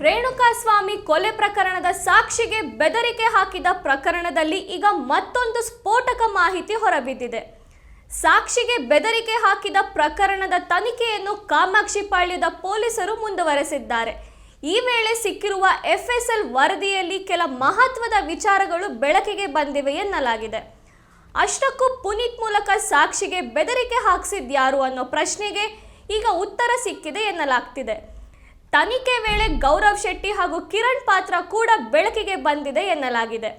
ರೇಣುಕಾಸ್ವಾಮಿ ಕೊಲೆ ಪ್ರಕರಣದ ಸಾಕ್ಷಿಗೆ ಬೆದರಿಕೆ ಹಾಕಿದ ಪ್ರಕರಣದಲ್ಲಿ ಈಗ ಮತ್ತೊಂದು ಸ್ಫೋಟಕ ಮಾಹಿತಿ ಹೊರಬಿದ್ದಿದೆ. ಸಾಕ್ಷಿಗೆ ಬೆದರಿಕೆ ಹಾಕಿದ ಪ್ರಕರಣದ ತನಿಖೆಯನ್ನು ಕಾಮಾಕ್ಷಿಪಾಳ್ಯದ ಪೊಲೀಸರು ಮುಂದುವರೆಸಿದ್ದಾರೆ. ಈ ವೇಳೆ ಸಿಕ್ಕಿರುವ FSL ವರದಿಯಲ್ಲಿ ಕೆಲ ಮಹತ್ವದ ವಿಚಾರಗಳು ಬೆಳಕಿಗೆ ಬಂದಿವೆ ಎನ್ನಲಾಗಿದೆ. ಅಷ್ಟಕ್ಕೂ ಪುನೀತ್ ಮೂಲಕ ಸಾಕ್ಷಿಗೆ ಬೆದರಿಕೆ ಹಾಕಿಸಿದ್ಯಾರು ಅನ್ನೋ ಪ್ರಶ್ನೆಗೆ ಈಗ ಉತ್ತರ ಸಿಕ್ಕಿದೆ ಎನ್ನಲಾಗ್ತಿದೆ. ತನಿಖೆ ವೇಳೆ ಗೌರವ್ ಶೆಟ್ಟಿ ಹಾಗೂ ಕಿರಣ್ ಪಾತ್ರ ಕೂಡ ಬೆಳಕಿಗೆ ಬಂದಿದೆ ಎನ್ನಲಾಗಿದೆ.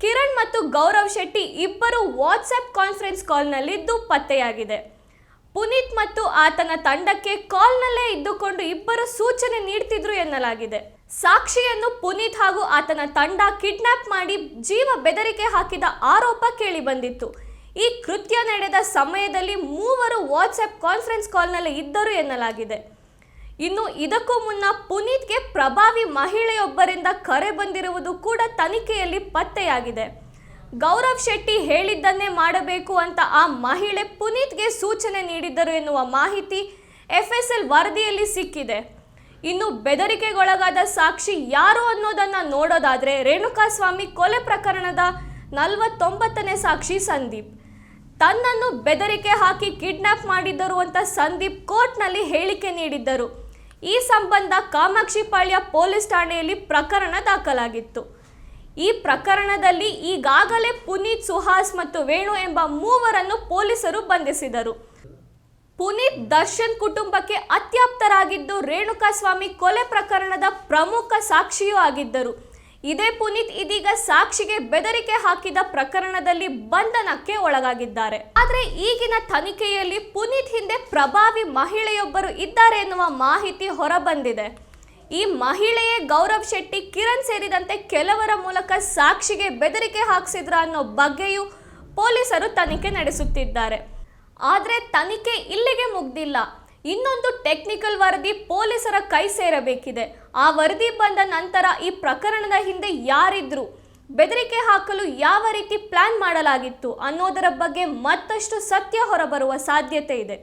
ಕಿರಣ್ ಮತ್ತು ಗೌರವ್ ಶೆಟ್ಟಿ ಇಬ್ಬರು ವಾಟ್ಸ್ಆಪ್ ಕಾನ್ಫರೆನ್ಸ್ ಕಾಲ್ನಲ್ಲಿದ್ದು ಪತ್ತೆಯಾಗಿದೆ. ಪುನೀತ್ ಮತ್ತು ಆತನ ತಂಡಕ್ಕೆ ಕಾಲ್ನಲ್ಲೇ ಇದ್ದುಕೊಂಡು ಇಬ್ಬರು ಸೂಚನೆ ನೀಡ್ತಿದ್ರು ಎನ್ನಲಾಗಿದೆ. ಸಾಕ್ಷಿಯನ್ನು ಪುನೀತ್ ಹಾಗೂ ಆತನ ತಂಡ ಕಿಡ್ನಾಪ್ ಮಾಡಿ ಜೀವ ಬೆದರಿಕೆ ಹಾಕಿದ ಆರೋಪ ಕೇಳಿ ಬಂದಿತ್ತು. ಈ ಕೃತ್ಯ ನಡೆದ ಸಮಯದಲ್ಲಿ ಮೂವರು ವಾಟ್ಸ್ಆಪ್ ಕಾನ್ಫರೆನ್ಸ್ ಕಾಲ್ನಲ್ಲಿ ಇದ್ದರು ಎನ್ನಲಾಗಿದೆ. ಇನ್ನು ಇದಕ್ಕೂ ಮುನ್ನ ಪುನೀತ್ಗೆ ಪ್ರಭಾವಿ ಮಹಿಳೆಯೊಬ್ಬರಿಂದ ಕರೆ ಬಂದಿರುವುದು ಕೂಡ ತನಿಖೆಯಲ್ಲಿ ಪತ್ತೆಯಾಗಿದೆ. ಗೌರವ್ ಶೆಟ್ಟಿ ಹೇಳಿದ್ದನ್ನೇ ಮಾಡಬೇಕು ಅಂತ ಆ ಮಹಿಳೆ ಪುನೀತ್ಗೆ ಸೂಚನೆ ನೀಡಿದ್ದರು ಎನ್ನುವ ಮಾಹಿತಿ FSL ವರದಿಯಲ್ಲಿ ಸಿಕ್ಕಿದೆ. ಇನ್ನು ಬೆದರಿಕೆಗೊಳಗಾದ ಸಾಕ್ಷಿ ಯಾರು ಅನ್ನೋದನ್ನ ನೋಡೋದಾದ್ರೆ ರೇಣುಕಾಸ್ವಾಮಿ ಕೊಲೆ ಪ್ರಕರಣದ 49ನೇ ಸಾಕ್ಷಿ ಸಂದೀಪ್. ತನ್ನನ್ನು ಬೆದರಿಕೆ ಹಾಕಿ ಕಿಡ್ನಾಪ್ ಮಾಡಿದ್ದರು ಅಂತ ಸಂದೀಪ್ ಕೋರ್ಟ್ನಲ್ಲಿ ಹೇಳಿಕೆ ನೀಡಿದ್ದರು. ಈ ಸಂಬಂಧ ಕಾಮಾಕ್ಷಿಪಾಳ್ಯ ಪೊಲೀಸ್ ಠಾಣೆಯಲ್ಲಿ ಪ್ರಕರಣ ದಾಖಲಾಗಿತ್ತು. ಈ ಪ್ರಕರಣದಲ್ಲಿ ಈಗಾಗಲೇ ಪುನೀತ್, ಸುಹಾಸ್ ಮತ್ತು ವೇಣು ಎಂಬ ಮೂವರನ್ನು ಪೊಲೀಸರು ಬಂಧಿಸಿದರು. ಪುನೀತ್ ದರ್ಶನ್ ಕುಟುಂಬಕ್ಕೆ ಅತ್ಯಾಪ್ತರಾಗಿದ್ದು ರೇಣುಕಾಸ್ವಾಮಿ ಕೊಲೆ ಪ್ರಕರಣದ ಪ್ರಮುಖ ಸಾಕ್ಷಿಯೂ ಆಗಿದ್ದರು. ಇದೇ ಪುನೀತ್ ಇದೀಗ ಸಾಕ್ಷಿಗೆ ಬೆದರಿಕೆ ಹಾಕಿದ ಪ್ರಕರಣದಲ್ಲಿ ಬಂಧನಕ್ಕೆ ಒಳಗಾಗಿದ್ದಾರೆ. ಆದ್ರೆ ಈಗಿನ ತನಿಖೆಯಲ್ಲಿ ಪುನೀತ್ ಹಿಂದೆ ಪ್ರಭಾವಿ ಮಹಿಳೆಯೊಬ್ಬರು ಇದ್ದಾರೆ ಎನ್ನುವ ಮಾಹಿತಿ ಹೊರಬಂದಿದೆ. ಈ ಮಹಿಳೆಯೇ ಗೌರವ್ ಶೆಟ್ಟಿ, ಕಿರಣ್ ಸೇರಿದಂತೆ ಕೆಲವರ ಮೂಲಕ ಸಾಕ್ಷಿಗೆ ಬೆದರಿಕೆ ಹಾಕಿಸಿದ್ರ ಅನ್ನೋ ಬಗ್ಗೆಯೂ ಪೊಲೀಸರು ತನಿಖೆ ನಡೆಸುತ್ತಿದ್ದಾರೆ. ಆದ್ರೆ ತನಿಖೆ ಇಲ್ಲಿಗೆ ಮುಗ್ದಿಲ್ಲ. ಇನ್ನೊಂದು ಟೆಕ್ನಿಕಲ್ ವರದಿ ಪೊಲೀಸರ ಕೈ ಸೇರಬೇಕಿದೆ. ಆ ವರದಿ ಬಂದ ನಂತರ ಈ ಪ್ರಕರಣದ ಹಿಂದೆ ಯಾರಿದ್ರು, ಬೆದರಿಕೆ ಹಾಕಲು ಯಾವ ರೀತಿ ಪ್ಲಾನ್ ಮಾಡಲಾಗಿತ್ತು ಅನ್ನೋದರ ಬಗ್ಗೆ ಮತ್ತಷ್ಟು ಸತ್ಯ ಹೊರಬರುವ ಸಾಧ್ಯತೆ ಇದೆ.